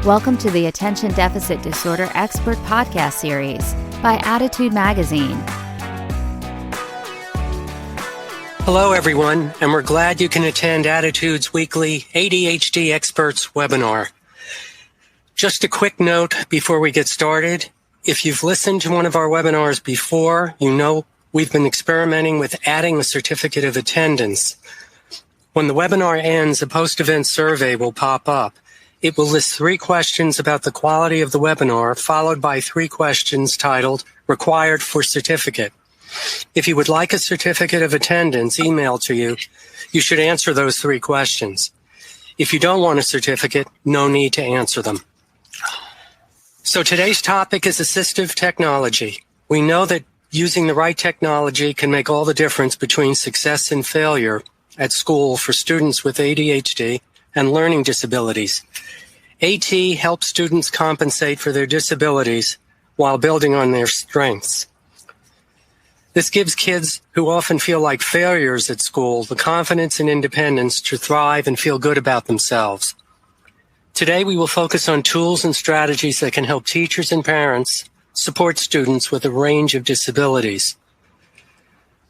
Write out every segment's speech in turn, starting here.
Welcome to the Attention Deficit Disorder Expert Podcast Series by Attitude Magazine. Hello, everyone, and we're glad you can attend Attitude's weekly ADHD Experts webinar. Just a quick note before we get started. If you've listened to one of our webinars before, you know we've been experimenting with adding a certificate of attendance. When the webinar ends, a post-event survey will pop up. It will list 3 questions about the quality of the webinar, followed by 3 questions titled Required for Certificate. If you would like a certificate of attendance emailed to you, you should answer those 3 questions. If you don't want a certificate, no need to answer them. So today's topic is assistive technology. We know that using the right technology can make all the difference between success and failure at school for students with ADHD and learning disabilities. AT helps students compensate for their disabilities while building on their strengths. This gives kids who often feel like failures at school the confidence and independence to thrive and feel good about themselves. Today, we will focus on tools and strategies that can help teachers and parents support students with a range of disabilities.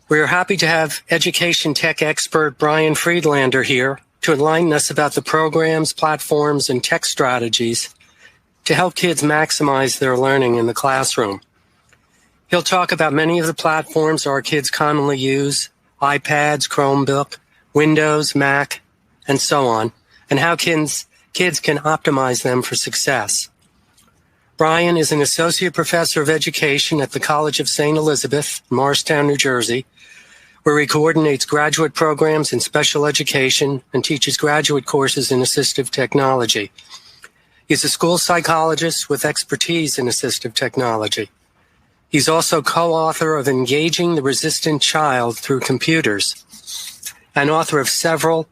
We are happy to have education tech expert Brian Friedlander here to enlighten us about the programs, platforms, and tech strategies to help kids maximize their learning in the classroom. He'll talk about many of the platforms our kids commonly use, iPads, Chromebook, Windows, Mac, and so on, and how kids can optimize them for success. Brian is an associate professor of education at the College of St. Elizabeth, Morristown, New Jersey, where he coordinates graduate programs in special education and teaches graduate courses in assistive technology. He's a school psychologist with expertise in assistive technology. He's also co-author of Engaging the Resistant Child Through Computers, and author of several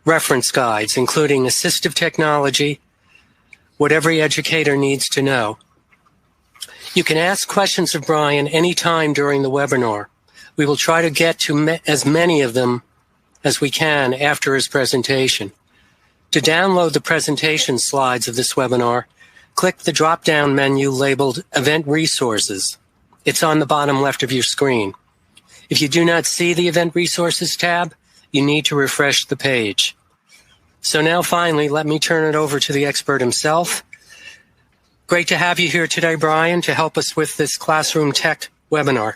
reference guides, including Assistive Technology, What Every Educator Needs to Know. You can ask questions of Brian anytime during the webinar. We will try to get to as many of them as we can after his presentation. To download the presentation slides of this webinar, click the drop-down menu labeled Event Resources. It's on the bottom left of your screen. If you do not see the Event Resources tab, you need to refresh the page. So now finally, let me turn it over to the expert himself. Great to have you here today, Brian, to help us with this classroom tech webinar.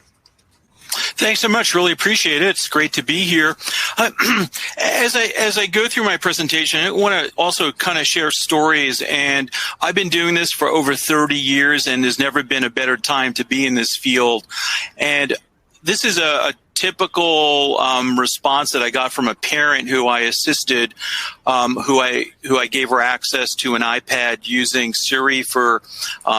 Thanks so much. Really appreciate it. It's great to be here. As I go through my presentation, I want to also kind of share stories. And I've been doing this for over 30 years, and there's never been a better time to be in this field. And this is a typical response that I got from a parent who I assisted, who I gave her access to an iPad using Siri for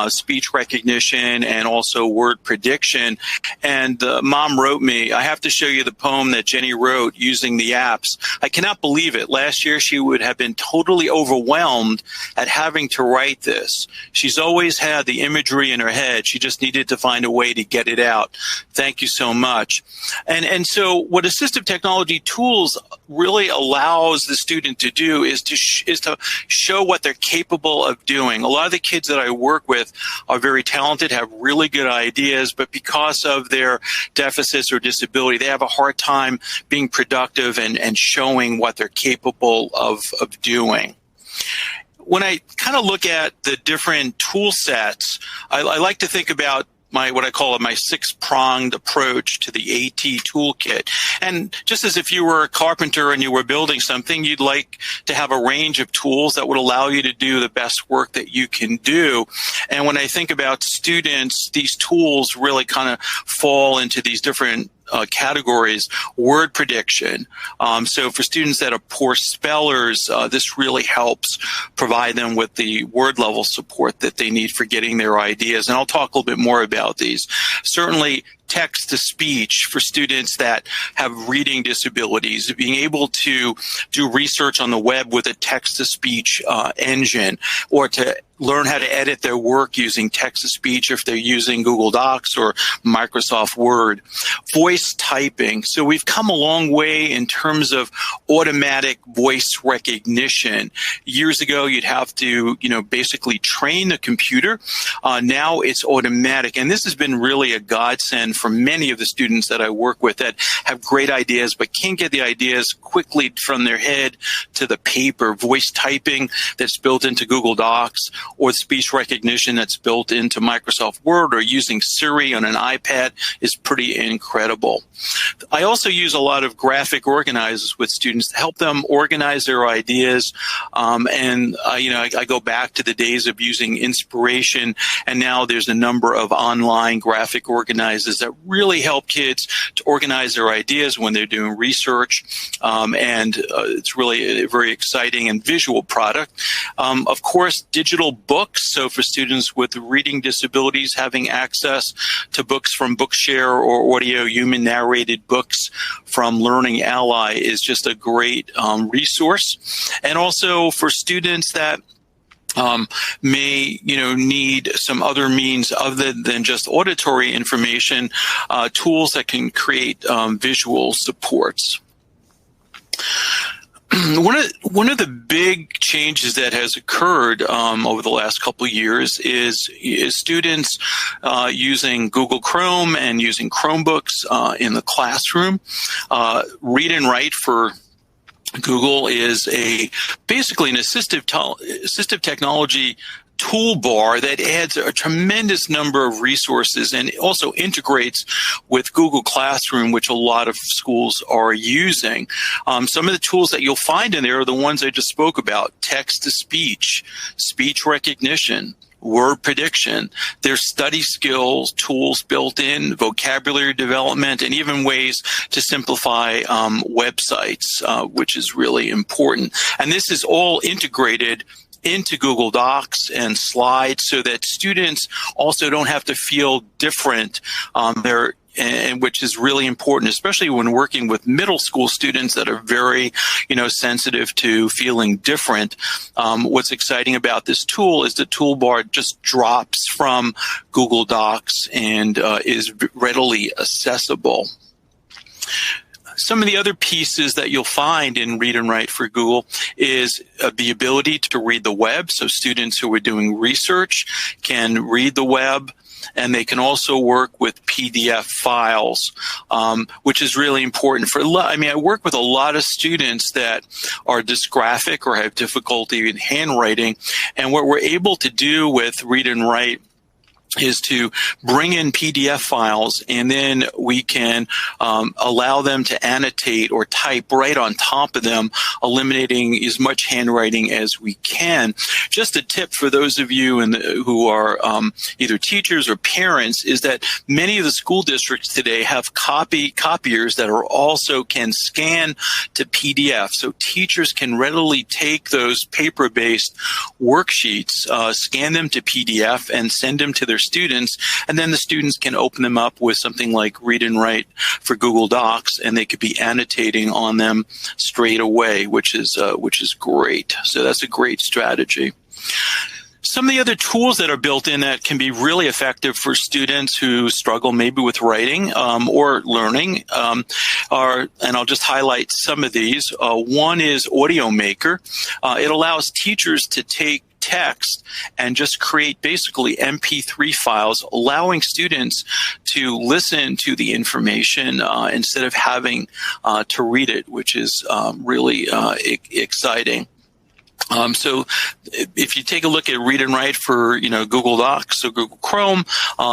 speech recognition and also word prediction. And the mom wrote me, "I have to show you the poem that Jenny wrote using the apps. I cannot believe it. Last year she would have been totally overwhelmed at having to write this. She's always had the imagery in her head. She just needed to find a way to get it out. Thank you so much." And so what assistive technology tools really allows the student to do is to show what they're capable of doing. A lot of the kids that I work with are very talented, have really good ideas, but because of their deficits or disability, they have a hard time being productive and showing what they're capable of doing. When I kind of look at the different tool sets, I like to think about what I call my 6-pronged approach to the AT toolkit. And just as if you were a carpenter and you were building something, you'd like to have a range of tools that would allow you to do the best work that you can do. And when I think about students, these tools really kind of fall into these different categories. Word prediction. So for students that are poor spellers, this really helps provide them with the word level support that they need for getting their ideas. And I'll talk a little bit more about these. Certainly text to speech for students that have reading disabilities, being able to do research on the web with a text to speech engine, or to learn how to edit their work using text-to-speech if they're using Google Docs or Microsoft Word. Voice typing. So we've come a long way in terms of automatic voice recognition. Years ago, you'd have to, basically train the computer. Now it's automatic. And this has been really a godsend for many of the students that I work with that have great ideas but can't get the ideas quickly from their head to the paper. Voice typing that's built into Google Docs, or speech recognition that's built into Microsoft Word, or using Siri on an iPad is pretty incredible. I also use a lot of graphic organizers with students to help them organize their ideas. I go back to the days of using Inspiration, and now there's a number of online graphic organizers that really help kids to organize their ideas when they're doing research. It's really a very exciting and visual product. Of course, digital books. So for students with reading disabilities, having access to books from Bookshare or audio human narrated books from Learning Ally is just a great resource. And also for students that may need some other means other than just auditory information, tools that can create visual supports. One of the big changes that has occurred over the last couple of years is students using Google Chrome and using Chromebooks in the classroom. Read and Write for Google is basically an assistive technology toolbar that adds a tremendous number of resources and also integrates with Google Classroom, which a lot of schools are using. Some of the tools that you'll find in there are the ones I just spoke about: text-to-speech, speech recognition, word prediction. There's study skills, tools built in, vocabulary development, and even ways to simplify websites, which is really important. And this is all integrated into Google Docs and Slides so that students also don't have to feel different. And which is really important, especially when working with middle school students that are very, sensitive to feeling different. What's exciting about this tool is the toolbar just drops from Google Docs and is readily accessible. Some of the other pieces that you'll find in Read and Write for Google is the ability to read the web. So students who are doing research can read the web, and they can also work with PDF files, which is really important. I work with a lot of students that are dysgraphic or have difficulty in handwriting, and what we're able to do with Read and Write is to bring in PDF files, and then we can allow them to annotate or type right on top of them, eliminating as much handwriting as we can. Just a tip for those of you who are either teachers or parents is that many of the school districts today have copiers that are also can scan to PDF. So teachers can readily take those paper-based worksheets, scan them to PDF, and send them to their students, and then the students can open them up with something like Read and Write for Google Docs, and they could be annotating on them straight away, which is great. So that's a great strategy. Some of the other tools that are built in that can be really effective for students who struggle maybe with writing or learning are, and I'll just highlight some of these. One is Audio Maker. It allows teachers to take text and just create basically MP3 files, allowing students to listen to the information instead of having to read it, which is really exciting. So if you take a look at Read and Write for Google Docs or Google Chrome,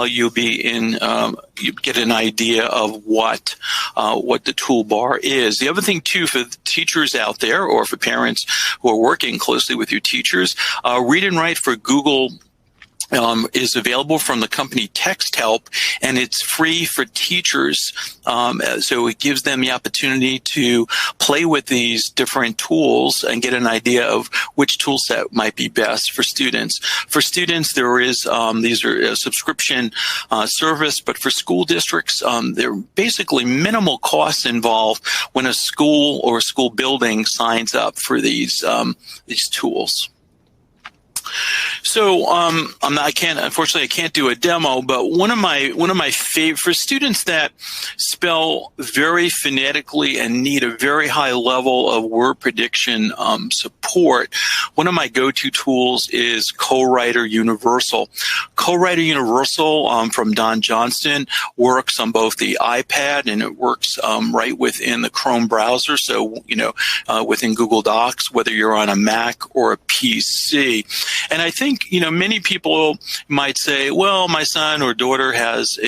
you get an idea of what the toolbar is. The other thing too, for teachers out there or for parents who are working closely with your teachers, Read and Write for Google is available from the company TextHelp, and it's free for teachers. So it gives them the opportunity to play with these different tools and get an idea of which tool set might be best for students. For students, there is these are a subscription service, but for school districts, there are basically minimal costs involved when a school or a school building signs up for these tools. So unfortunately I can't do a demo, but one of my favorite for students that spell very phonetically and need a very high level of word prediction support, one of my go-to tools is Co-Writer Universal. Co-Writer Universal from Don Johnston works on both the iPad and it works right within the Chrome browser. So, within Google Docs, whether you're on a Mac or a PC. And I think, many people might say, well, my son or daughter has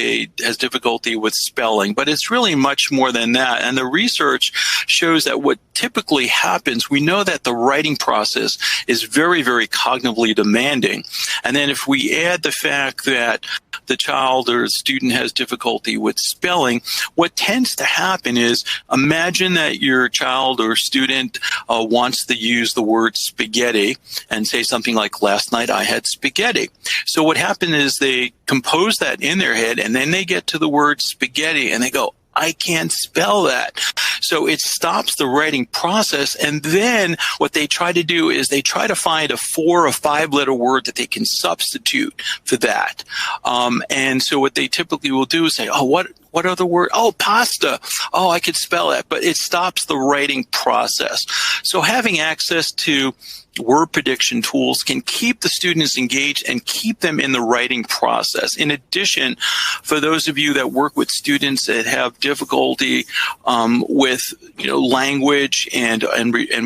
difficulty with spelling, but it's really much more than that. And the research shows that what typically happens, we know that the writing process is very, very cognitively demanding. And then if we add the fact that the child or student has difficulty with spelling, what tends to happen is, imagine that your child or student wants to use the word spaghetti and say something like, last night I had spaghetti. So what happened is they compose that in their head, and then they get to the word spaghetti and they go, I can't spell that. So it stops the writing process. And then what they try to do is they try to find a 4 or 5 letter word that they can substitute for that. And so what they typically will do is say, oh, what other word? Oh, pasta. Oh, I could spell that. But it stops the writing process. So having access to word prediction tools can keep the students engaged and keep them in the writing process. In addition, for those of you that work with students that have difficulty with language and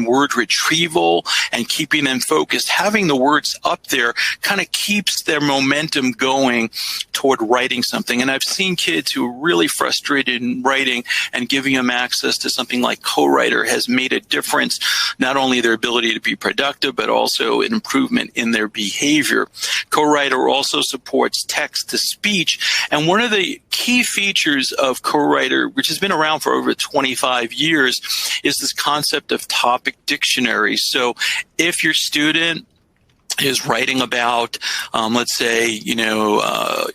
word retrieval and keeping them focused, having the words up there kind of keeps their momentum going toward writing something. And I've seen kids who are really frustrated in writing, and giving them access to something like Co-Writer has made a difference, not only their ability to be productive, but also an improvement in their behavior. Co-Writer also supports text-to-speech, and one of the key features of Co-Writer, which has been around for over 25 years, is this concept of topic dictionary. So if your student is writing about, let's say,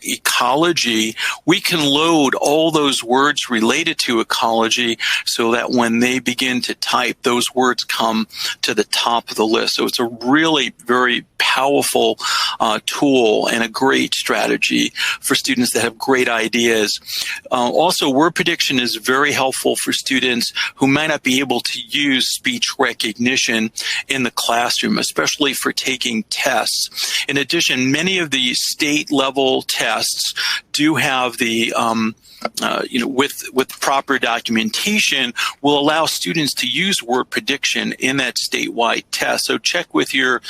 ecology, we can load all those words related to ecology so that when they begin to type, those words come to the top of the list. So it's a really very powerful tool and a great strategy for students that have great ideas. Also, word prediction is very helpful for students who might not be able to use speech recognition in the classroom, especially for taking tests. In addition, many of the state level tests do have the with proper documentation, will allow students to use word prediction in that statewide test. So check with your,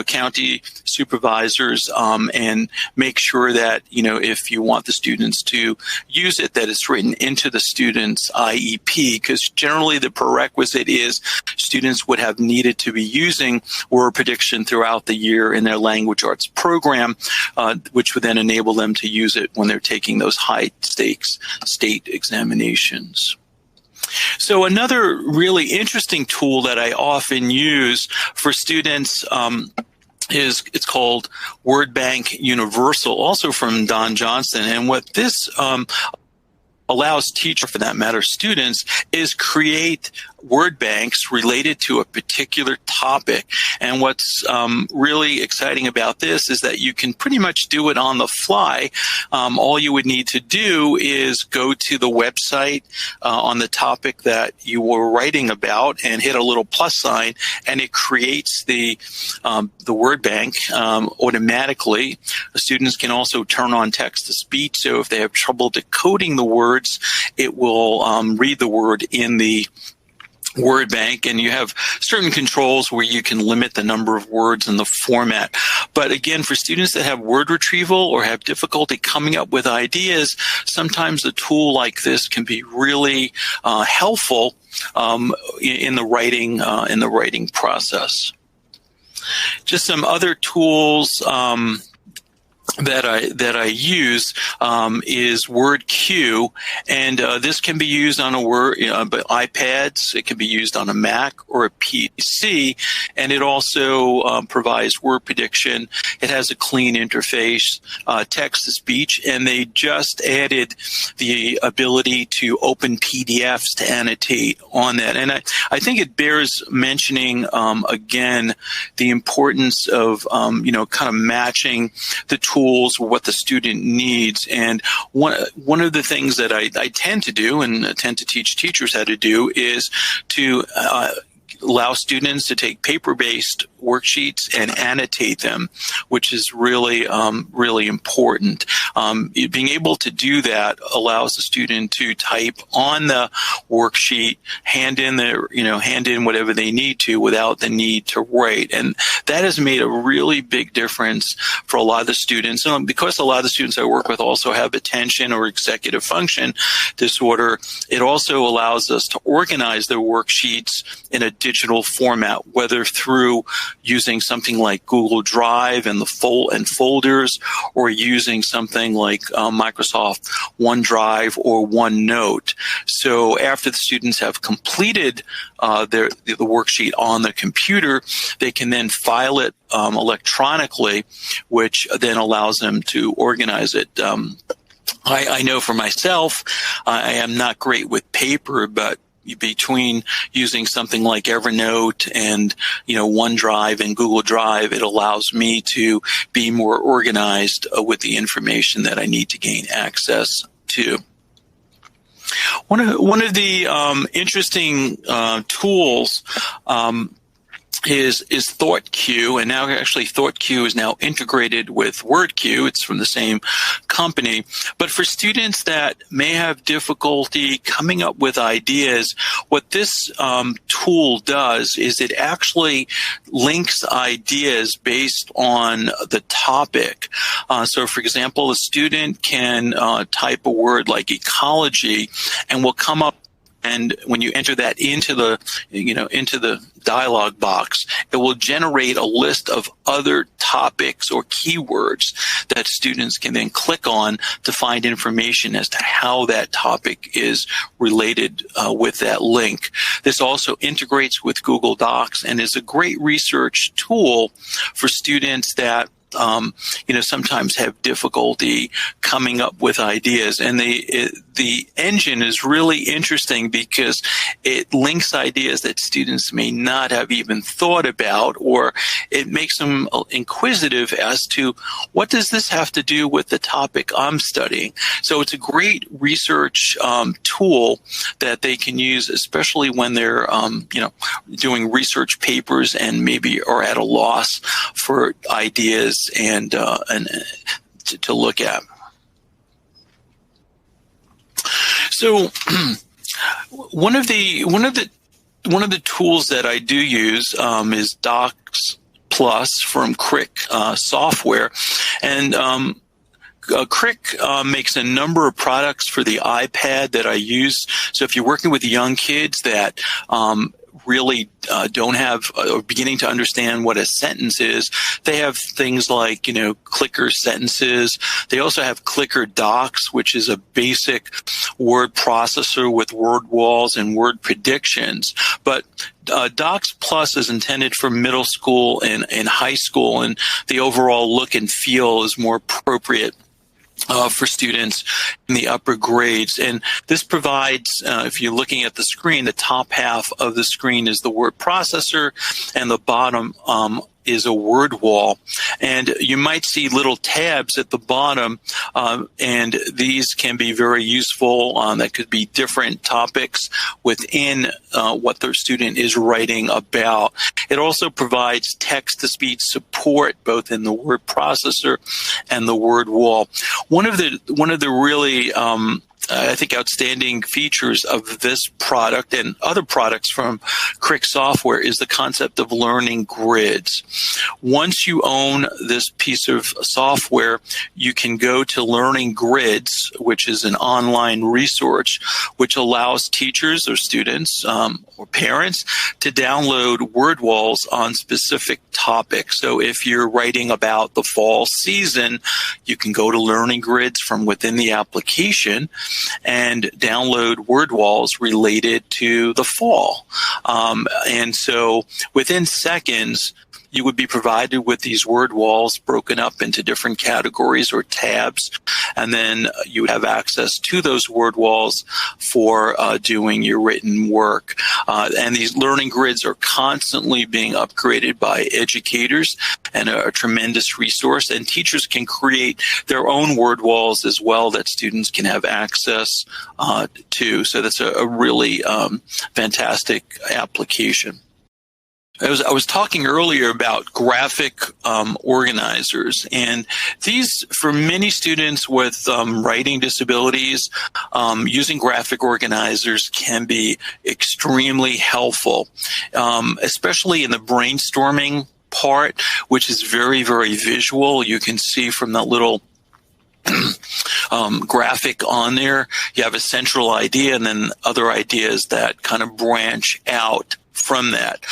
county supervisors and make sure that, if you want the students to use it, that it's written into the student's IEP, because generally the prerequisite is students would have needed to be using word prediction throughout the year in their language arts program, which would then enable them to use it when they're taking those high stakes state examinations. So another really interesting tool that I often use for students it's called Word Bank Universal, also from Don Johnston. And what this allows teachers, for that matter students, is create word banks related to a particular topic. And what's really exciting about this is that you can pretty much do it on the fly. All you would need to do is go to the website on the topic that you were writing about and hit a little plus sign, and it creates the word bank automatically. The students can also turn on text-to-speech, so if they have trouble decoding the words, it will read the word in the word bank, and you have certain controls where you can limit the number of words in the format. But again, for students that have word retrieval or have difficulty coming up with ideas, sometimes a tool like this can be really helpful in the writing process. Just some other tools that I use is WordQ, and this can be used on iPads. It can be used on a Mac or a PC, and it also provides word prediction. It has a clean interface, text to speech, and they just added the ability to open PDFs to annotate on that. And I think it bears mentioning again the importance of kind of matching the tools what the student needs. And one of the things that I tend to do and tend to teach teachers how to do is to allow students to take paper-based worksheets and annotate them, which is really, really important. Being able to do that allows the student to type on the worksheet, hand in whatever they need to without the need to write. And that has made a really big difference for a lot of the students. And because a lot of the students I work with also have attention or executive function disorder, it also allows us to organize their worksheets in a digital format, whether through using something like Google Drive and folders, or using something like Microsoft OneDrive or OneNote. So after the students have completed the worksheet on the computer, they can then file it electronically, which then allows them to organize it. I know for myself, I am not great with paper, but between using something like Evernote and OneDrive and Google Drive, it allows me to be more organized with the information that I need to gain access to. One of the interesting tools is ThoughtQ, and now actually ThoughtQ is now integrated with WordQ. It's from the same company. But for students that may have difficulty coming up with ideas, what this tool does is it actually links ideas based on the topic. So for example, a student can type a word like ecology and will come up, and when you enter that into the dialog box, it will generate a list of other topics or keywords that students can then click on to find information as to how that topic is related with that link. This also integrates with Google Docs and is a great research tool for students that sometimes have difficulty coming up with ideas. And the engine is really interesting because it links ideas that students may not have even thought about, or it makes them inquisitive as to what does this have to do with the topic I'm studying. So it's a great research tool that they can use, especially when they're doing research papers and maybe are at a loss for ideas and to look at. So one of the tools that I do use is Docs Plus from Crick software, and Crick makes a number of products for the iPad that I use. So if you're working with young kids that really don't have or beginning to understand what a sentence is, they have things like clicker sentences. They also have clicker docs, which is a basic word processor with word walls and word predictions. But Docs Plus is intended for middle school and high school, and the overall look and feel is more appropriate for students in the upper grades. And this provides, if you're looking at the screen, the top half of the screen is the word processor, and the bottom is a word wall. And you might see little tabs at the bottom, and these can be very useful. That could be different topics within what the student is writing about. It also provides text-to-speech support both in the word processor and the word wall. One of the really I think, outstanding features of this product and other products from Crick Software is the concept of learning grids. Once you own this piece of software, you can go to Learning Grids, which is an online resource which allows teachers or students or parents to download word walls on specific topics. So if you're writing about the fall season, you can go to Learning Grids from within the application and download word walls related to the fall. And so within seconds, you would be provided with these word walls broken up into different categories or tabs, and then you would have access to those word walls for doing your written work. And these learning grids are constantly being upgraded by educators and a tremendous resource, and teachers can create their own word walls as well that students can have access to. So that's a really fantastic application. I was talking earlier about graphic organizers, and these, for many students with writing disabilities, using graphic organizers can be extremely helpful, especially in the brainstorming part, which is very, very visual. You can see from that little graphic on there, you have a central idea and then other ideas that kind of branch out from that.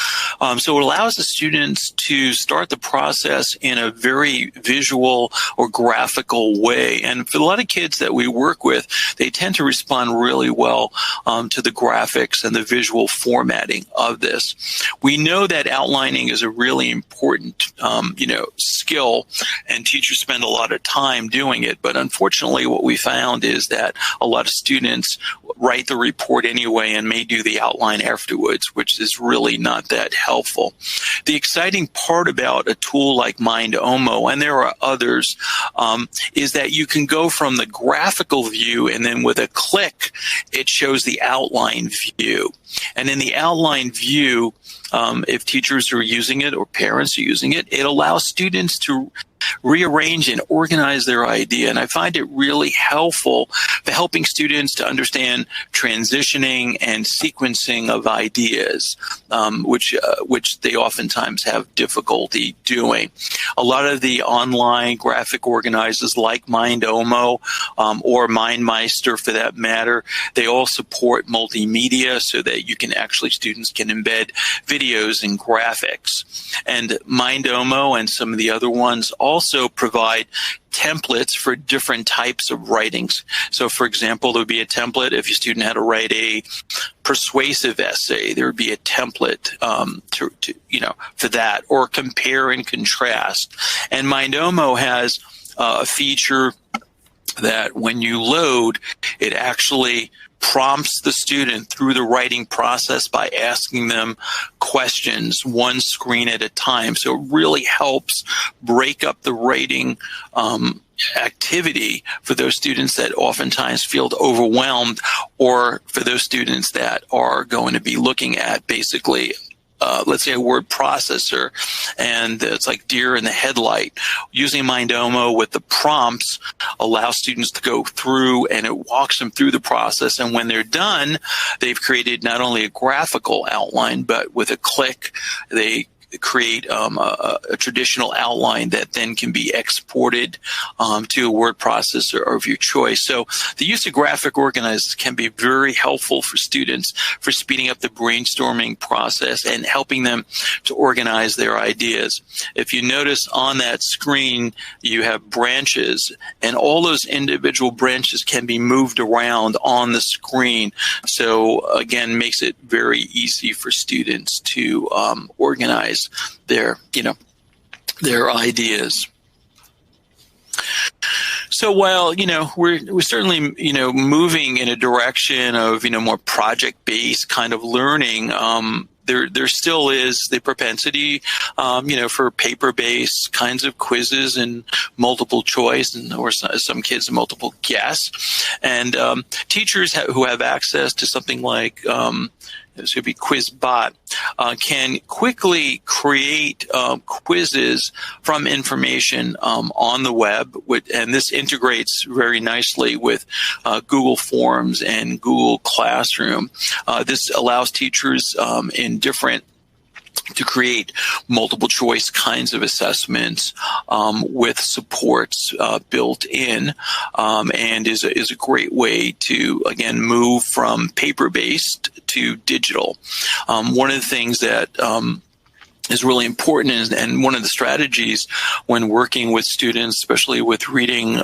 So it allows the students to start the process in a very visual or graphical way. And for a lot of kids that we work with, they tend to respond really well to the graphics and the visual formatting of this. We know that outlining is a really important, skill, and teachers spend a lot of time doing it. But unfortunately, what we found is that a lot of students write the report anyway and may do the outline afterwards, which is really not that helpful. The exciting part about a tool like MindOmo, and there are others, is that you can go from the graphical view, and then with a click, it shows the outline view. And in the outline view, if teachers are using it or parents are using it, it allows students to rearrange and organize their idea. And I find it really helpful for helping students to understand transitioning and sequencing of ideas, which they oftentimes have difficulty doing. A lot of the online graphic organizers like MindOmo or MindMeister for that matter, they all support multimedia so that students can embed videos and graphics. And MindOmo and some of the other ones also provide templates for different types of writings. So, for example, there would be a template if your student had to write a persuasive essay. There would be a template for that, or compare and contrast. And MindOmo has a feature that when you load, it actually prompts the student through the writing process by asking them questions one screen at a time. So it really helps break up the writing activity for those students that oftentimes feel overwhelmed, or for those students that are going to be looking at basically let's say a word processor, and it's like deer in the headlight. Using MindOmo with the prompts allows students to go through, and it walks them through the process. And when they're done, they've created not only a graphical outline, but with a click, they create a traditional outline that then can be exported to a word processor of your choice. So the use of graphic organizers can be very helpful for students for speeding up the brainstorming process and helping them to organize their ideas. If you notice on that screen, you have branches, and all those individual branches can be moved around on the screen. So again, makes it very easy for students to organize their ideas. So while, we're certainly, moving in a direction of, more project-based kind of learning, there still is the propensity, for paper-based kinds of quizzes and multiple choice, or some kids multiple guess. And teachers who have access to something like this would be QuizBot, can quickly create quizzes from information on the web, and this integrates very nicely with Google Forms and Google Classroom. This allows teachers to create multiple choice kinds of assessments with supports built in, and is a great way to, again, move from paper-based to digital. One of the things that is really important, and one of the strategies when working with students, especially with reading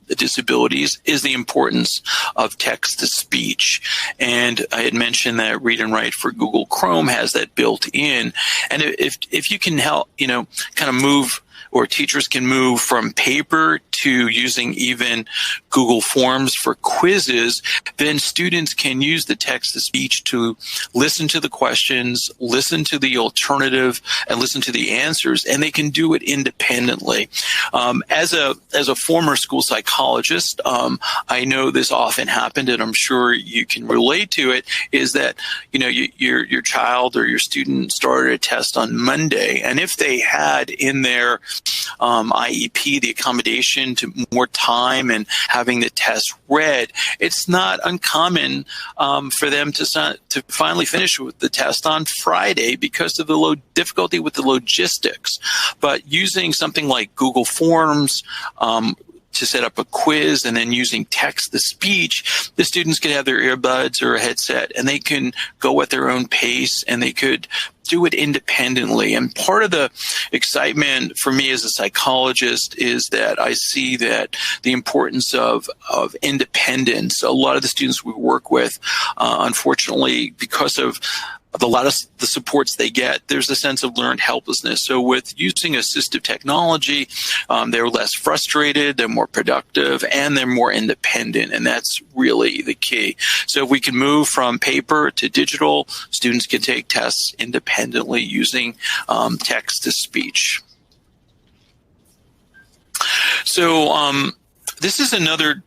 disabilities, is the importance of text-to-speech. And I had mentioned that Read and Write for Google Chrome has that built in. And if you can help, kind of move, or teachers can move from paper to using even Google Forms for quizzes, then students can use the text-to-speech to listen to the questions, listen to the alternative, and listen to the answers, and they can do it independently. As a former school psychologist, I know this often happened, and I'm sure you can relate to it, is that your child or your student started a test on Monday, and if they had in their IEP the accommodation to more time and having the test read, it's not uncommon for them to finally finish with the test on Friday because of the difficulty with the logistics. But using something like Google Forms to set up a quiz, and then using text-to-speech, the students could have their earbuds or a headset, and they can go at their own pace, and they could do it independently. And part of the excitement for me as a psychologist is that I see that the importance of independence. A lot of the students we work with, unfortunately, because of a lot of the supports they get, there's a sense of learned helplessness. So with using assistive technology, they're less frustrated, they're more productive, and they're more independent. And that's really the key. So if we can move from paper to digital, students can take tests independently using text-to-speech. So this is another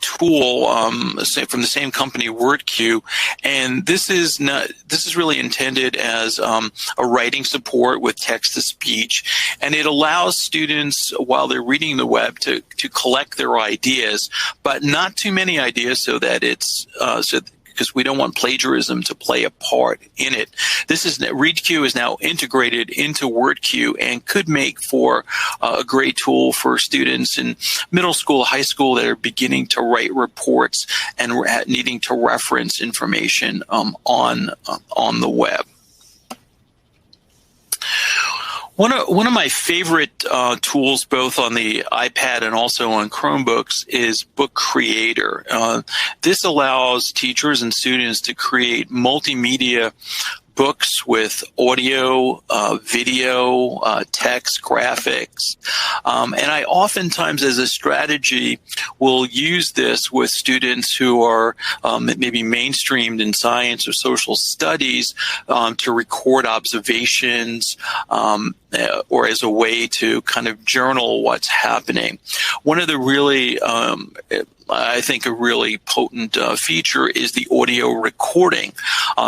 tool from the same company, WordQ, and this is really intended as a writing support with text-to-speech, and it allows students, while they're reading the web, to collect their ideas, but not too many ideas, so that it's because we don't want plagiarism to play a part in it. ReadQ is now integrated into WordQ and could make for a great tool for students in middle school, high school that are beginning to write reports and needing to reference information on the web. One of my favorite tools, both on the iPad and also on Chromebooks, is Book Creator. This allows teachers and students to create multimedia books with audio, video, text, graphics. And I oftentimes, as a strategy, will use this with students who are maybe mainstreamed in science or social studies to record observations or as a way to kind of journal what's happening. One of the really I think a really potent feature is the audio recording.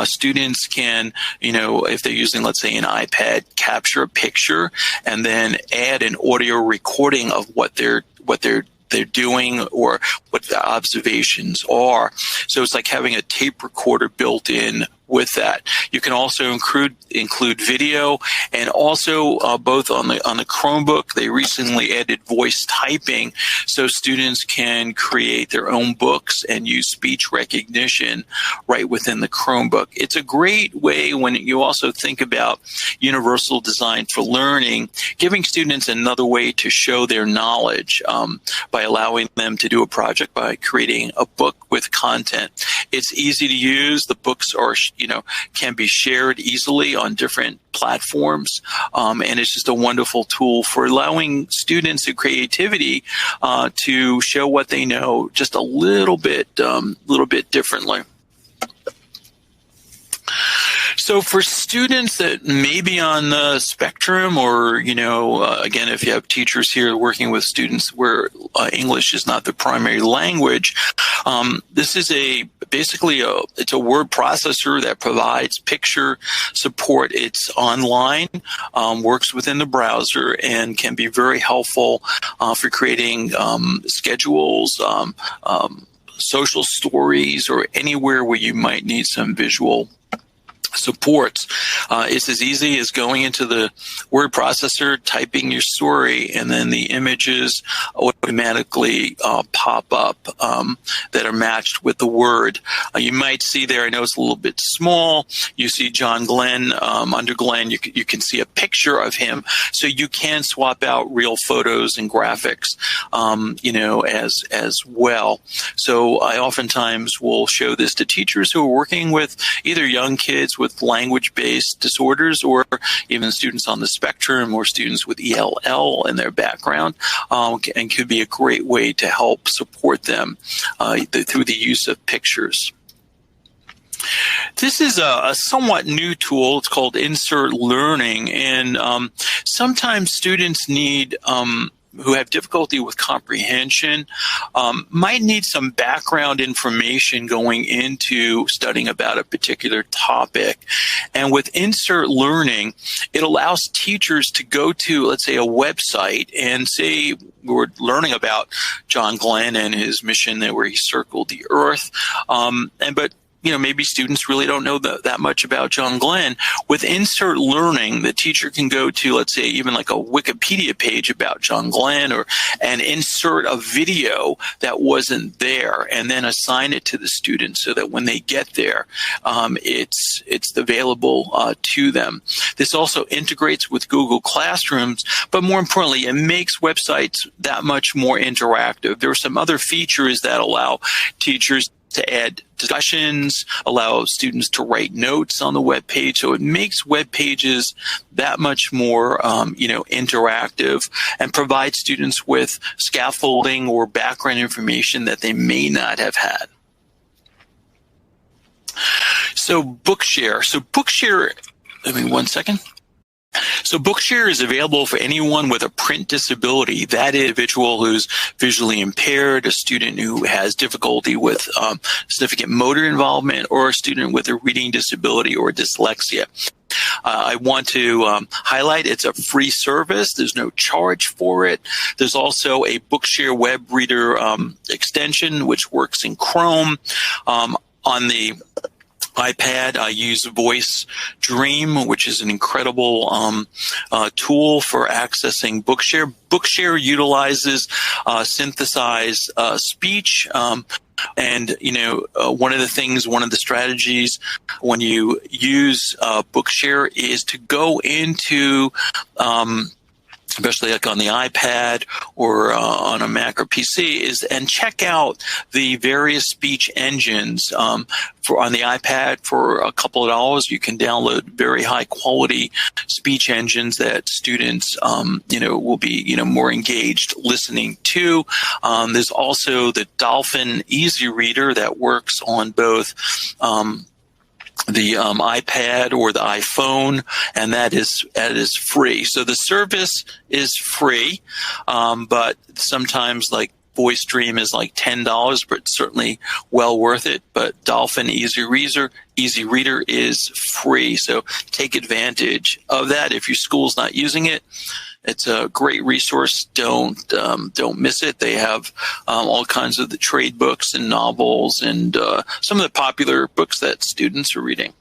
Students can, if they're using, let's say, an iPad, capture a picture and then add an audio recording of what they're doing or what the observations are. So it's like having a tape recorder built in with that. You can also include video, and also both on the Chromebook, they recently added voice typing, so students can create their own books and use speech recognition right within the Chromebook. It's a great way, when you also think about universal design for learning, giving students another way to show their knowledge by allowing them to do a project by creating a book with content. It's easy to use. The books are can be shared easily on different platforms, and it's just a wonderful tool for allowing students of creativity to show what they know just a little bit differently. So for students that may be on the spectrum, or, again, if you have teachers here working with students where English is not the primary language, this is basically it's a word processor that provides picture support. It's online, works within the browser, and can be very helpful for creating schedules, social stories, or anywhere where you might need some visual supports. It's as easy as going into the word processor, typing your story, and then the images automatically pop up that are matched with the word. You might see there, I know it's a little bit small, you see John Glenn. Under Glenn, you can see a picture of him. So you can swap out real photos and graphics, as well. So I oftentimes will show this to teachers who are working with either young kids with language-based disorders, or even students on the spectrum, or students with ELL in their background, and could be a great way to help support them through the use of pictures. This is a somewhat new tool. It's called Insert Learning, and sometimes students need who have difficulty with comprehension might need some background information going into studying about a particular topic. And with Insert Learning, it allows teachers to go to, let's say, a website, and say we're learning about John Glenn and his mission where he circled the earth, but maybe students really don't know that much about John Glenn. With Insert Learning, the teacher can go to, let's say, even like a Wikipedia page about John Glenn, and insert a video that wasn't there, and then assign it to the student so that when they get there, it's available to them. This also integrates with Google Classrooms, but more importantly, it makes websites that much more interactive. There are some other features that allow teachers to add discussions, allow students to write notes on the web page. So it makes web pages that much more, interactive, and provides students with scaffolding or background information that they may not have had. So Bookshare. One second. So Bookshare is available for anyone with a print disability. That individual who's visually impaired, a student who has difficulty with significant motor involvement, or a student with a reading disability or dyslexia. I want to highlight it's a free service. There's no charge for it. There's also a Bookshare web reader extension, which works in Chrome. On the iPad, I use Voice Dream, which is an incredible tool for accessing Bookshare. Bookshare utilizes synthesized speech. And, one of the strategies when you use Bookshare is to go into especially like on the iPad or on a Mac or PC, and check out the various speech engines. For on the iPad, for a couple of dollars, you can download very high quality speech engines that students, will be, more engaged listening to. There's also the Dolphin Easy Reader that works on both the iPad or the iPhone, and that is free. So the service is free, but sometimes like Voice Dream is like $10, but certainly well worth it. But Dolphin Easy Reader is free, so take advantage of that. If your school's not using it, it's a great resource. Don't miss it. They have all kinds of the trade books and novels and some of the popular books that students are reading.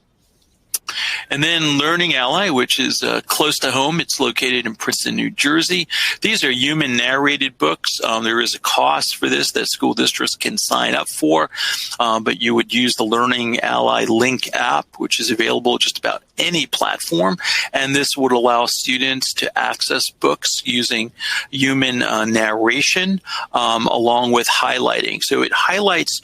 And then Learning Ally, which is close to home. It's located in Princeton, New Jersey. These are human narrated books. There is a cost for this that school districts can sign up for, but you would use the Learning Ally Link app, which is available just about any platform. And this would allow students to access books using human narration along with highlighting. So it highlights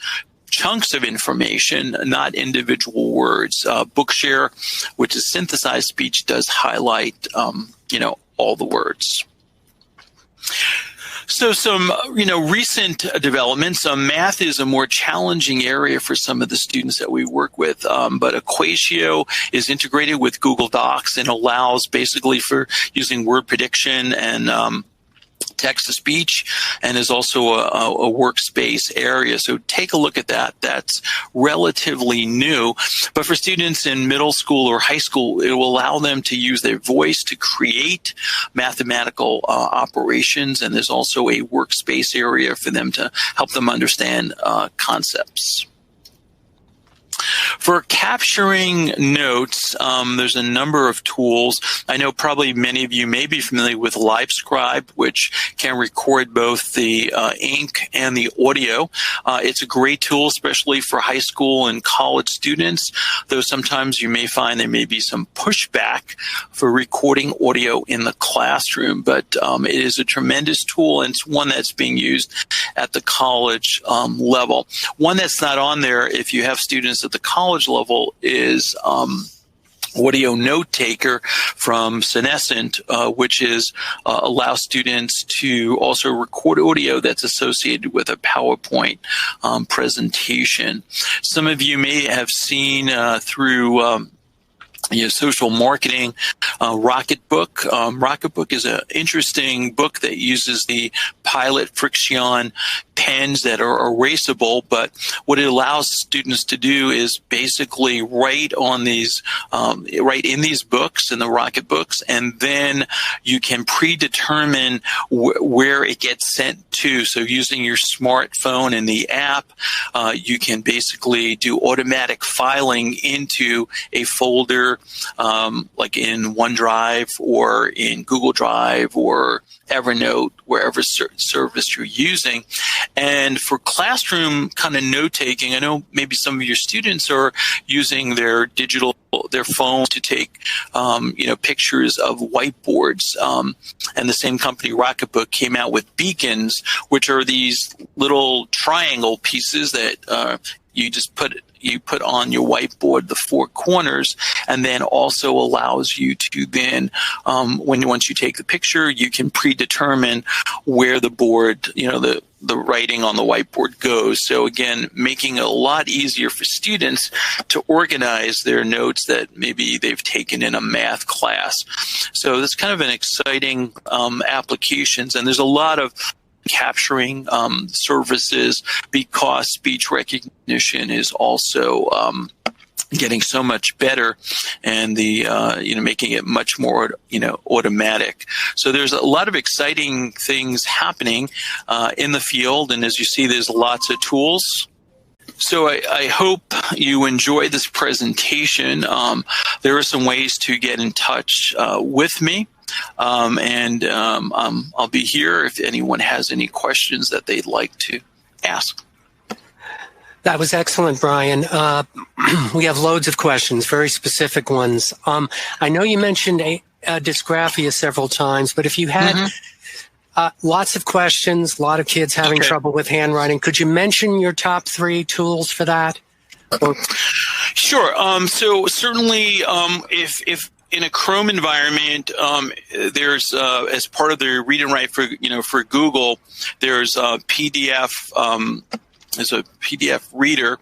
chunks of information, not individual words. Bookshare, which is synthesized speech, does highlight, all the words. So some, recent developments. Math is a more challenging area for some of the students that we work with, but Equatio is integrated with Google Docs and allows basically for using word prediction and text-to-speech, and is also a workspace area. So take a look at that. That's relatively new. But for students in middle school or high school, it will allow them to use their voice to create mathematical operations, and there's also a workspace area for them to help them understand concepts. For capturing notes, there's a number of tools. I know probably many of you may be familiar with LiveScribe, which can record both the ink and the audio. It's a great tool, especially for high school and college students, though sometimes you may find there may be some pushback for recording audio in the classroom. But it is a tremendous tool, and it's one that's being used at the college level. One that's not on there, if you have students at the college level, is audio note taker from Senescent, which is allows students to also record audio that's associated with a PowerPoint presentation. Some of you may have seen through social marketing, Rocketbook. Rocketbook is an interesting book that uses the Pilot Friction pens that are erasable, but what it allows students to do is basically write in these books, in the Rocketbooks, and then you can predetermine where it gets sent to. So using your smartphone and the app, you can basically do automatic filing into a folder, like in OneDrive or in Google Drive or Evernote, wherever service you're using. And for classroom kind of note taking, I know maybe some of your students are using their phone to take, pictures of whiteboards. And the same company, Rocketbook, came out with beacons, which are these little triangle pieces that you put on your whiteboard, the four corners, and then also allows you to then, once you take the picture, you can predetermine where the board, the writing on the whiteboard goes. So again, making it a lot easier for students to organize their notes that maybe they've taken in a math class. So that's kind of an exciting applications, and there's a lot of capturing services because speech recognition is also getting so much better, and the making it much more automatic. So there's a lot of exciting things happening in the field, and as you see, there's lots of tools. So I hope you enjoy this presentation. There are some ways to get in touch with me. And I'll be here if anyone has any questions that they'd like to ask. That was excellent, Brian. We have loads of questions, very specific ones. I know you mentioned dysgraphia several times, but if you had lots of questions, a lot of kids having trouble with handwriting, could you mention your top 3 tools for that? Sure. So certainly, if in a Chrome environment, there's as part of the read and write for Google, there's a PDF. There's a PDF reader,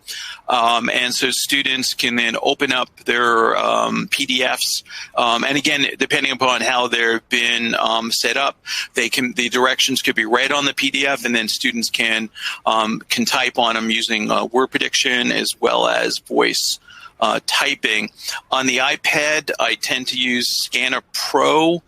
and so students can then open up their PDFs. And again, depending upon how they've been set up, the directions could be read on the PDF, and then students can type on them using word prediction as well as voice typing. On the iPad, I tend to use Scanner Pro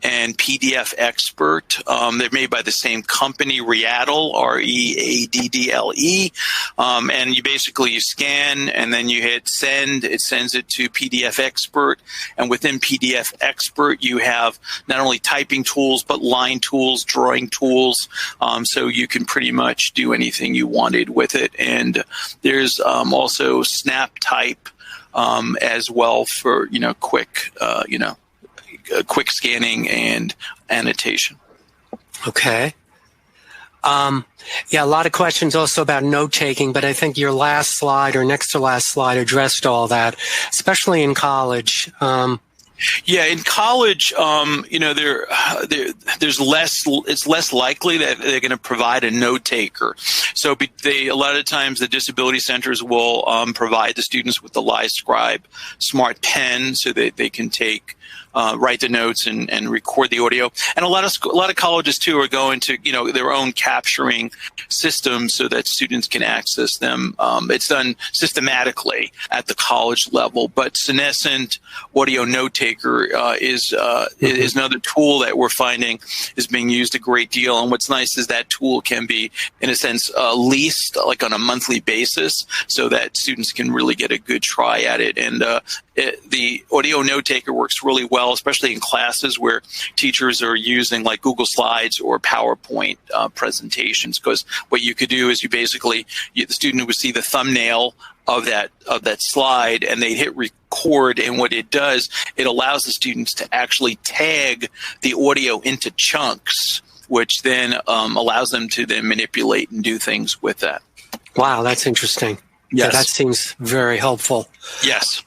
and PDF Expert. They're made by the same company, Readdle, Readdle. And you scan and then you hit send. It sends it to PDF Expert. And within PDF Expert, you have not only typing tools, but line tools, drawing tools. So you can pretty much do anything you wanted with it. And there's also SnapType as well for, quick scanning and annotation. Okay. A lot of questions also about note-taking, but I think your last slide or next to last slide addressed all that, especially in college. Yeah, in college, there's less. It's less likely that they're going to provide a note taker. So a lot of times the disability centers will provide the students with the LiveScribe smart pen so that they can write the notes and record the audio. And a lot of colleges too are going to their own capturing systems so that students can access them. It's done systematically at the college level, but Senescent Audio Note Taker is another tool that we're finding is being used a great deal. And what's nice is that tool can be, in a sense, leased like on a monthly basis, so that students can really get a good try at it. And the audio note taker works really well, especially in classes where teachers are using like Google Slides or PowerPoint presentations. Because what you could do is the student would see the thumbnail of that slide, and they hit record. And what it does, it allows the students to actually tag the audio into chunks, which then allows them to then manipulate and do things with that. Wow, that's interesting. Yes. Yeah, that seems very helpful. Yes.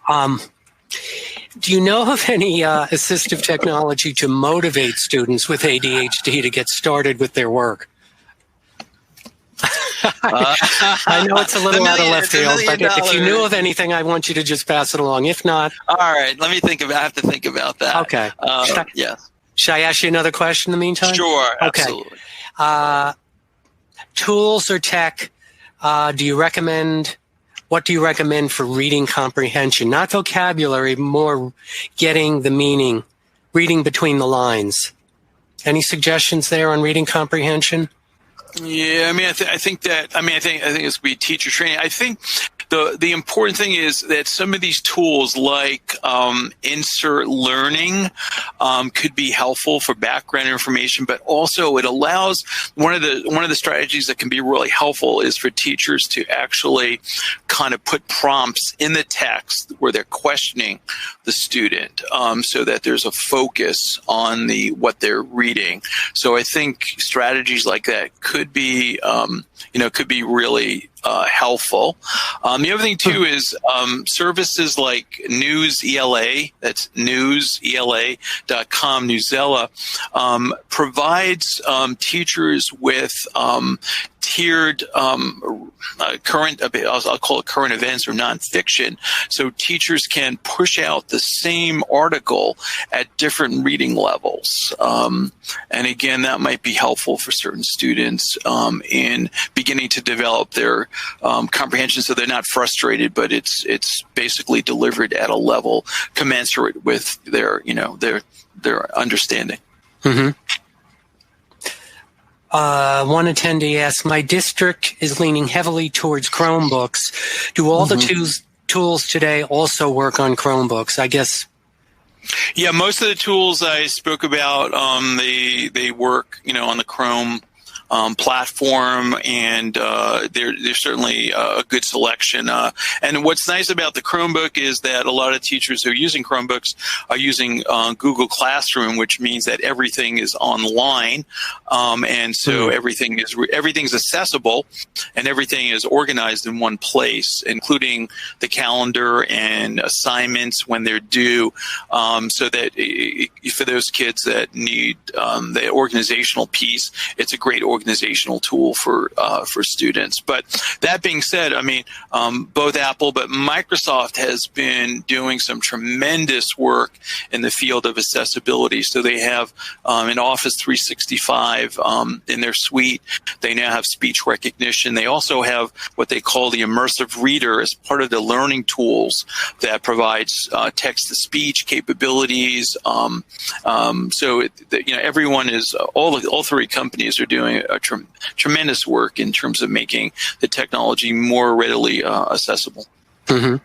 Do you know of any assistive technology to motivate students with ADHD to get started with their work? I know it's a little out of left field, but if you knew of anything, I want you to just pass it along. If not... All right, let me think I have to think about that. Okay. Yes. Should I ask you another question in the meantime? Sure, okay. Absolutely. Tools or tech, what do you recommend for reading comprehension? Not vocabulary, more getting the meaning, reading between the lines. Any suggestions there on reading comprehension? Yeah, I mean, I think it's going to be teacher training. I think the important thing is that some of these tools like insert learning could be helpful for background information, but also it allows one of the strategies that can be really helpful is for teachers to actually kind of put prompts in the text where they're questioning the student, so that there's a focus on what they're reading. So I think strategies like that could be really helpful. The other thing too is services like News ELA, that's newsela.com, Newsela, provides teachers with tiered current, I'll call it current events or nonfiction, so teachers can push out the same article at different reading levels. And again, that might be helpful for certain students in beginning to develop their comprehension, so they're not frustrated, but it's basically delivered at a level commensurate with their understanding. Mm-hmm. One attendee asks, my district is leaning heavily towards Chromebooks. Do all the tools today also work on Chromebooks? I guess. Yeah, most of the tools I spoke about, they work, on the Chrome platform, and there's certainly a good selection. And what's nice about the Chromebook is that a lot of teachers who are using Chromebooks are using Google Classroom, which means that everything is online, and so everything's accessible, and everything is organized in one place, including the calendar and assignments when they're due, so that for those kids that need the organizational piece, it's a great organizational tool for students. But that being said, I mean, both Apple but Microsoft has been doing some tremendous work in the field of accessibility. So they have in Office 365 in their suite, they now have speech recognition. They also have what they call the immersive reader as part of the learning tools that provides text-to-speech capabilities. So everyone is all three companies are doing a tremendous work in terms of making the technology more readily accessible. Mm-hmm.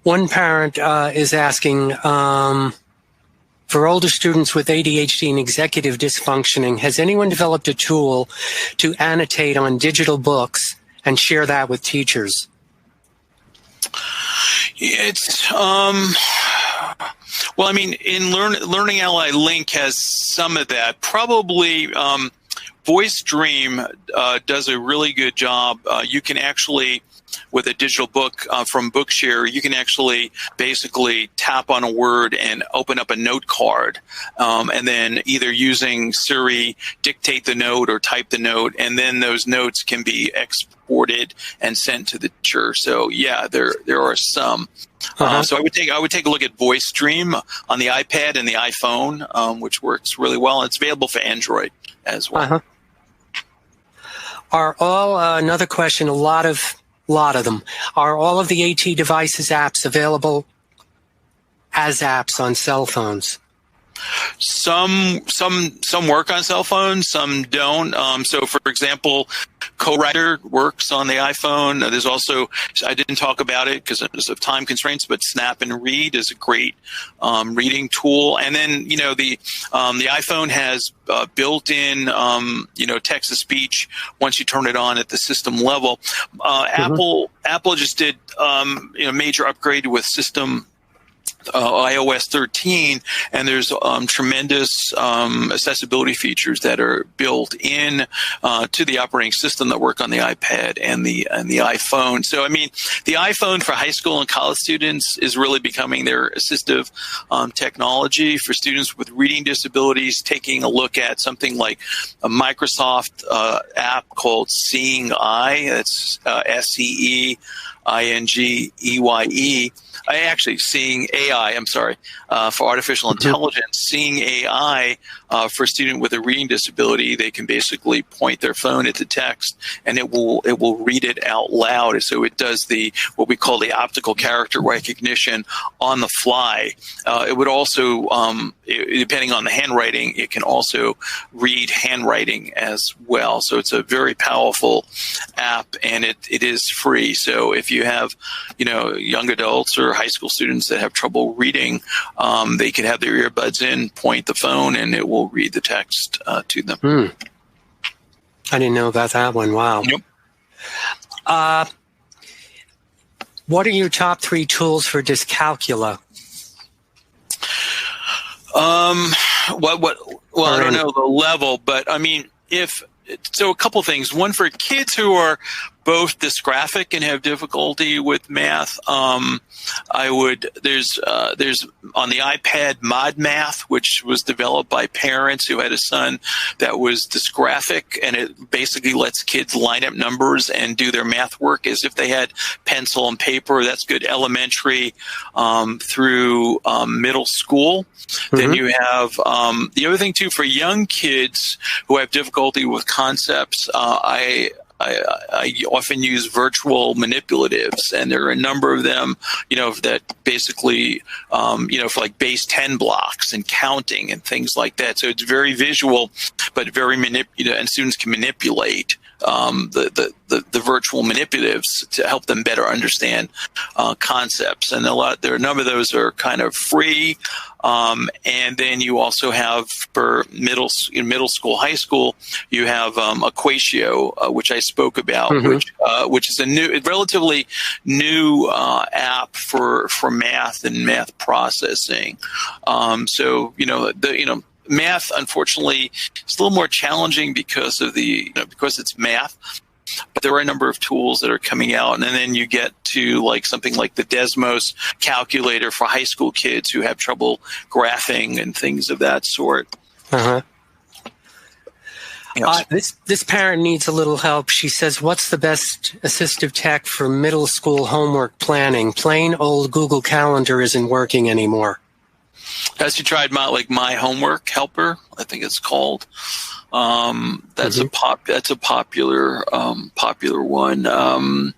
One parent is asking, for older students with ADHD and executive dysfunctioning, has anyone developed a tool to annotate on digital books and share that with teachers? It's well, I mean, in Learning Ally Link has some of that. Probably Voice Dream does a really good job. You can actually a digital book from Bookshare, you can actually basically tap on a word and open up a note card, and then either using Siri dictate the note or type the note, and then those notes can be exported and sent to the teacher. So yeah, there are some. So I would take a look at Voice Stream on the iPad and the iPhone, which works really well. And it's available for Android as well. Are all another question? A lot of them. Are all of the AT devices apps available as apps on cell phones? Some work on cell phones, some don't. So, for example, Co-Writer works on the iPhone. There's also, I didn't talk about it because of time constraints, but Snap and Read is a great reading tool. And then, the iPhone has built-in, text to speech once you turn it on at the system level. Apple just did, major upgrade with system iOS 13, and there's tremendous accessibility features that are built in to the operating system that work on the iPad and the iPhone. So, I mean, the iPhone for high school and college students is really becoming their assistive technology. For students with reading disabilities, taking a look at something like a Microsoft app called Seeing Eye. That's SEEINGEYE. Seeing AI, for artificial intelligence. Seeing AI for a student with a reading disability, they can basically point their phone at the text and it will read it out loud. So it does what we call the optical character recognition on the fly. It would also, depending on the handwriting, it can also read handwriting as well. So it's a very powerful app, and it is free. So if you have, young adults or high school students that have trouble reading, they can have their earbuds in, point the phone, and it will read the text to them. I didn't know about that one. Wow. Yep. What are your top 3 tools for dyscalculia? I don't know the level, but I mean, so a couple things. One, for kids who are both dysgraphic and have difficulty with math, there's on the iPad Mod Math, which was developed by parents who had a son that was dysgraphic, and it basically lets kids line up numbers and do their math work as if they had pencil and paper. That's good elementary through middle school. Then you have the other thing too, for young kids who have difficulty with concepts. I often use virtual manipulatives, and there are a number of them, that basically, for like base 10 blocks and counting and things like that. So it's very visual, but very and students can manipulate the virtual manipulatives to help them better understand concepts. And there are a number of those are kind of free. And then you also have for middle school, high school, you have Equatio, which I spoke about, which is a relatively new app for math and math processing. Math, unfortunately, is a little more challenging because of because it's math. But there are a number of tools that are coming out, and then you get to something like the Desmos calculator for high school kids who have trouble graphing and things of that sort. This parent needs a little help. She says, "What's the best assistive tech for middle school homework planning? Plain old Google Calendar isn't working anymore." Has she tried My Homework Helper? I think it's called. That's a popular one. I'm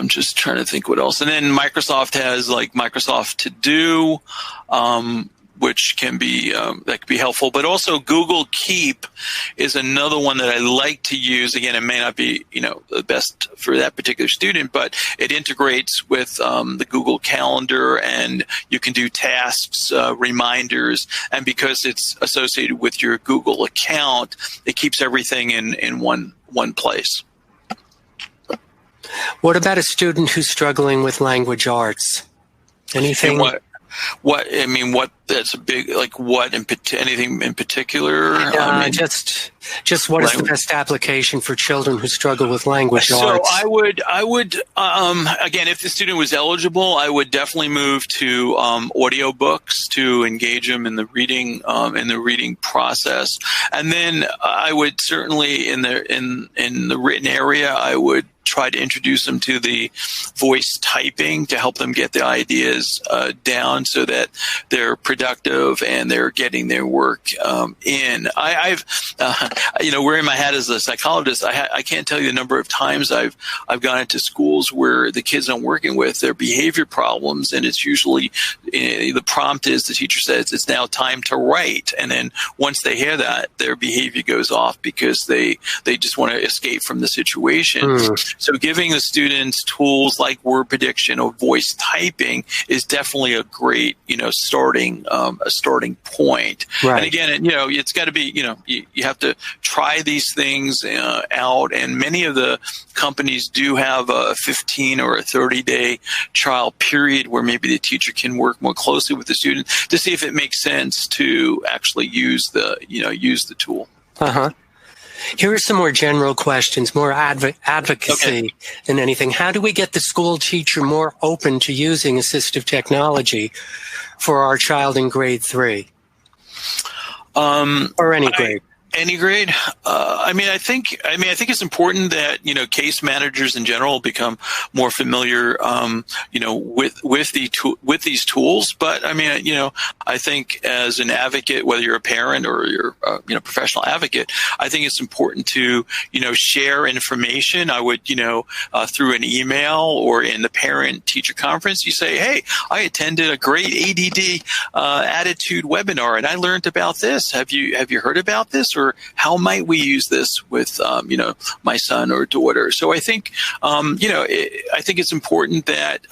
just trying to think what else. And then Microsoft has Microsoft To Do, which can be helpful. But also Google Keep is another one that I like to use. Again, it may not be the best for that particular student, but it integrates with the Google Calendar, and you can do tasks, reminders, and because it's associated with your Google account, it keeps everything in one place. What about a student who's struggling with language arts? Anything? What that's a big, like what anything in particular? Just what is the best application for children who struggle with language arts? So I would again, if the student was eligible, I would definitely move to audiobooks to engage them in the reading process, and then I would certainly in the written area, I would try to introduce them to the voice typing to help them get the ideas down so that they're productive and they're getting their work in. I've wearing my hat as a psychologist, I can't tell you the number of times I've gone into schools where the kids I'm working with, their behavior problems, and it's usually the prompt is the teacher says it's now time to write, and then once they hear that, their behavior goes off because they just want to escape from the situation. So giving the students tools like word prediction or voice typing is definitely a great, starting point. Right. And again, it's got to be, you have to try these things out. And many of the companies do have a 15 or a 30-day trial period where maybe the teacher can work more closely with the student to see if it makes sense to actually use the tool. Uh-huh. Here are some more general questions, more advocacy than anything. How do we get the school teacher more open to using assistive technology for our child in grade 3? Or any grade? Any grade. I think it's important that, case managers in general become more familiar, with these tools. But I think as an advocate, whether you're a parent or you're a professional advocate, I think it's important to, share information. I would, through an email or in the parent teacher conference, you say, hey, I attended a great ADD attitude webinar and I learned about this. Have you heard about this? Or how might we use this with, my son or daughter? So I think, I think it's important that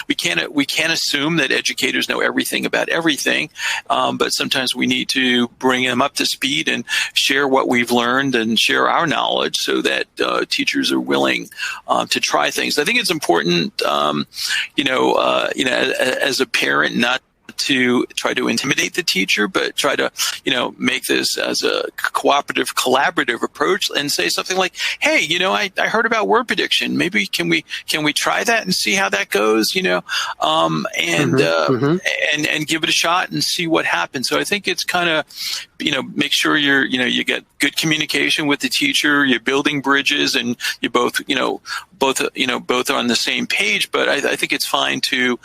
we can't assume that educators know everything about everything, but sometimes we need to bring them up to speed and share what we've learned and share our knowledge so that teachers are willing to try things. I think it's important, as a parent, not to try to intimidate the teacher, but try to, make this as a collaborative approach and say something like, hey, I heard about word prediction. Maybe can we try that and see how that goes, and give it a shot and see what happens. So I think it's kind of, make sure you get good communication with the teacher, you're building bridges and you both are on the same page. But I think it's fine to,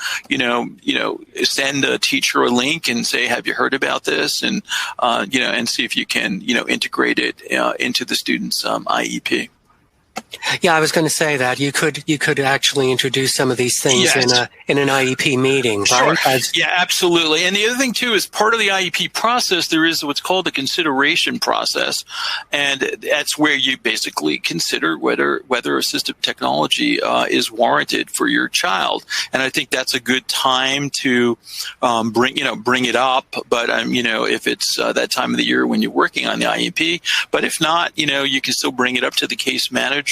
send a teacher a link and say, have you heard about this? And, and see if you can, integrate it into the student's IEP. Yeah, I was going to say that you could actually introduce some of these things in an IEP meeting, right? Sure. Yeah, absolutely. And the other thing too is part of the IEP process. There is what's called the consideration process, and that's where you basically consider whether assistive technology is warranted for your child. And I think that's a good time to bring it up. But if it's that time of the year when you're working on the IEP, but if not, you can still bring it up to the case manager.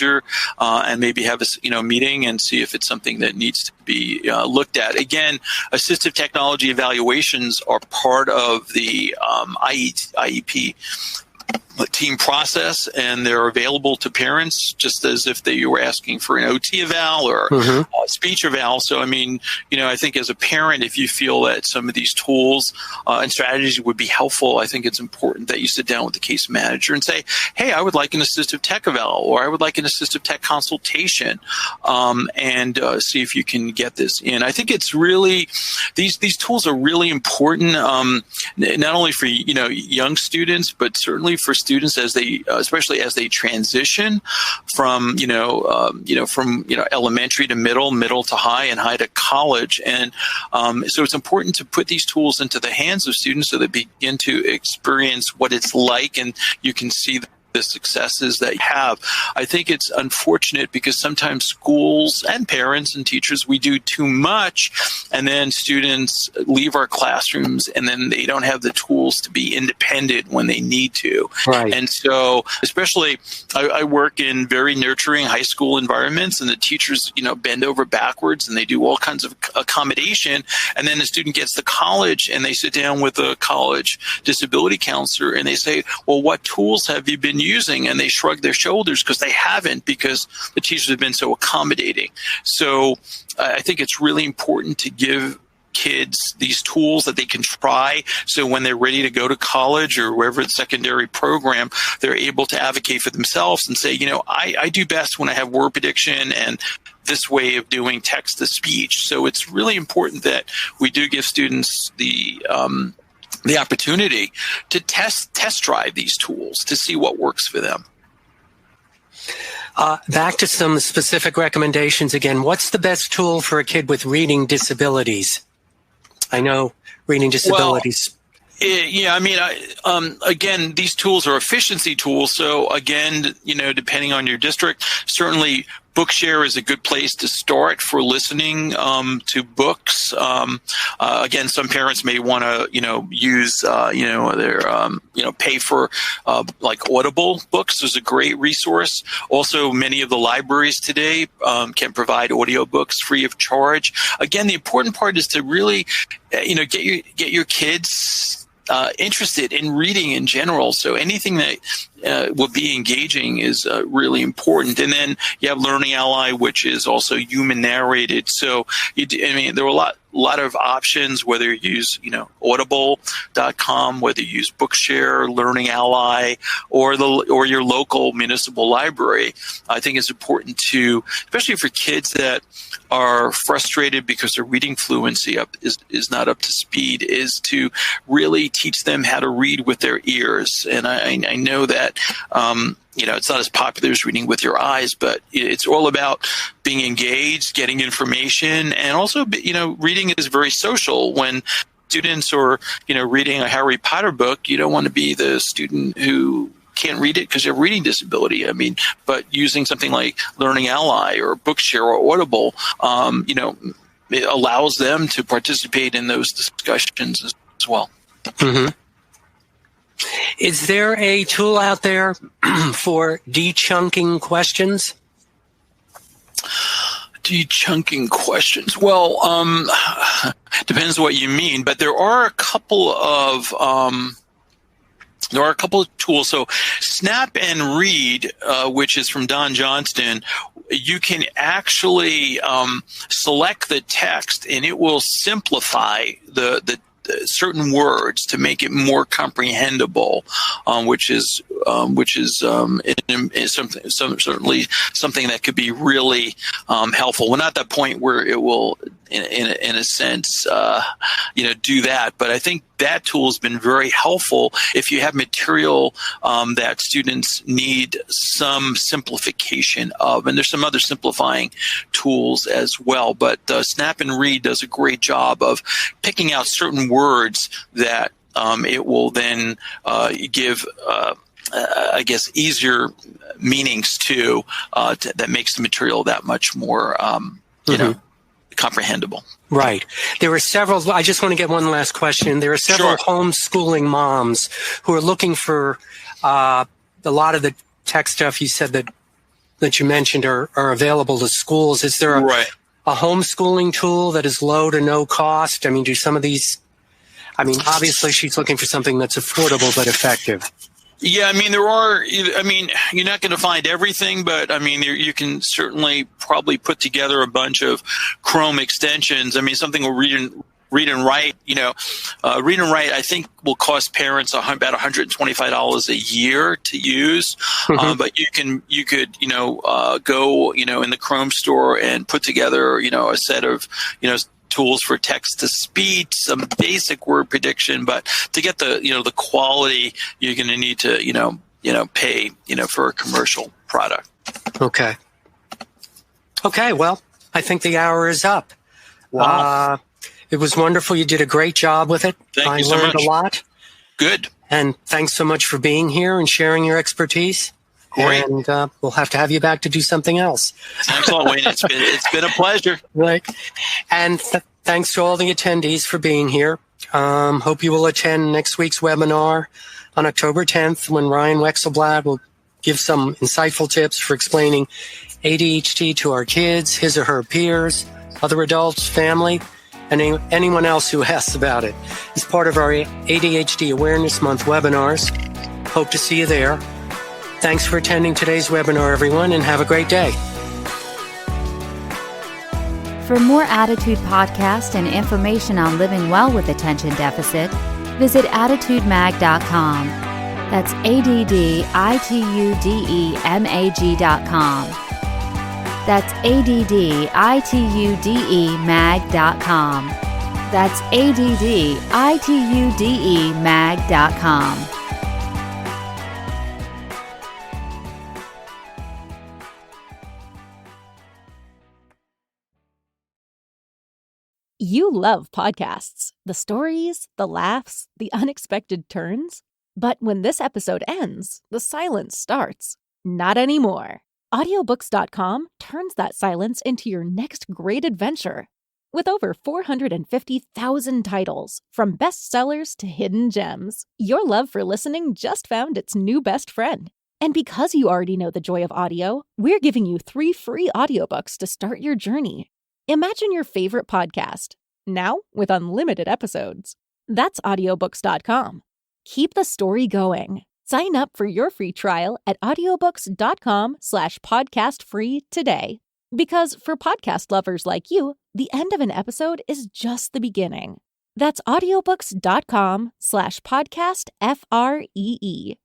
And maybe have a meeting and see if it's something that needs to be looked at. Again, assistive technology evaluations are part of the IEP team process, and they're available to parents just as if they were asking for an OT eval or a speech eval. So, I think as a parent, if you feel that some of these tools and strategies would be helpful, I think it's important that you sit down with the case manager and say, hey, I would like an assistive tech eval, or I would like an assistive tech consultation, and see if you can get this in. I think it's really, these tools are really important, not only for, young students, but certainly for students as they, especially as they transition from, elementary to middle to high, and high to college. And so it's important to put these tools into the hands of students so they begin to experience what it's like, and you can see the successes that you have. I think it's unfortunate because sometimes schools and parents and teachers, we do too much, and then students leave our classrooms and then they don't have the tools to be independent when they need to. Right. And so, especially, I work in very nurturing high school environments, and the teachers, bend over backwards and they do all kinds of accommodation. And then the student gets to college and they sit down with a college disability counselor and they say, well, what tools have you been using? And they shrug their shoulders because they haven't, because the teachers have been so accommodating. So I think it's really important to give kids these tools that they can try, so when they're ready to go to college or wherever the secondary program, they're able to advocate for themselves and say, I do best when I have word prediction and this way of doing text to speech. So it's really important that we do give students the opportunity to test drive these tools to see what works for them. Back to some specific recommendations again. What's the best tool for a kid with reading disabilities? I know reading disabilities. Again, these tools are efficiency tools. So again, depending on your district, certainly Bookshare is a good place to start for listening to books. Again, some parents may want to, use, pay for like Audible books. There's a great resource. Also, many of the libraries today can provide audiobooks free of charge. Again, the important part is to really, get your kids interested in reading in general. So anything that will be engaging is really important. And then you have Learning Ally, which is also human narrated. So there are a lot of options, whether you use audible.com, whether you use Bookshare, Learning Ally, or your local municipal library. I think it's important to, especially for kids that are frustrated because their reading fluency is not up to speed, is to really teach them how to read with their ears. And I know that it's not as popular as reading with your eyes, but it's all about being engaged, getting information, and also, reading is very social. When students are, reading a Harry Potter book, you don't want to be the student who can't read it because you have a reading disability. But using something like Learning Ally or Bookshare or Audible, it allows them to participate in those discussions as well. Mm-hmm. Is there a tool out there for de-chunking questions? De-chunking questions. Well, depends what you mean, but there are a couple of tools. So Snap and Read, which is from Don Johnston, you can actually select the text and it will simplify the certain words to make it more comprehensible, which is certainly something that could be really helpful. We're not at that point where it will, in a sense, do that. But I think that tool has been very helpful if you have material that students need some simplification of. And there's some other simplifying tools as well. But Snap and Read does a great job of picking out certain words that it will then give easier meanings to that makes the material that much more, comprehensible. Right. There are several, I just want to get one last question. There are several homeschooling moms who are looking for a lot of the tech stuff you said that you mentioned are available to schools. Is there a homeschooling tool that is low to no cost? Do some of these, obviously she's looking for something that's affordable but effective. Yeah, there are, you're not going to find everything, but you can certainly probably put together a bunch of Chrome extensions. Something will read and write, read and write, I think will cost parents about $125 a year to use. Mm-hmm. But you could, go, in the Chrome store and put together, a set of, tools for text to speech, some basic word prediction, but to get the quality, you're going to need to, pay, for a commercial product. Okay. Well, I think the hour is up. Wow. It was wonderful. You did a great job with it. Thank you so much. I learned a lot. Good. And thanks so much for being here and sharing your expertise. Great. And we'll have to have you back to do something else. Excellent, Wayne. It's been a pleasure. And thanks to all the attendees for being here. Hope you will attend next week's webinar on October 10th when Ryan Wexelblad will give some insightful tips for explaining ADHD to our kids, his or her peers, other adults, family, and anyone else who asks about it. As part of our ADHD Awareness Month webinars. Hope to see you there. Thanks for attending today's webinar, everyone, and have a great day. For more Attitude Podcast and information on living well with attention deficit, visit attitudemag.com. That's ADDITUDEMAG.com. That's ADDITUDEMAG.com. That's ADDITUDEMAG.com. You love podcasts, the stories, the laughs, the unexpected turns. But when this episode ends, the silence starts. Not anymore. Audiobooks.com turns that silence into your next great adventure. With over 450,000 titles, from bestsellers to hidden gems, your love for listening just found its new best friend. And because you already know the joy of audio, we're giving you 3 free audiobooks to start your journey. Imagine your favorite podcast, now with unlimited episodes. That's audiobooks.com. Keep the story going. Sign up for your free trial at audiobooks.com/podcastfree today. Because for podcast lovers like you, the end of an episode is just the beginning. That's audiobooks.com/podcastfree.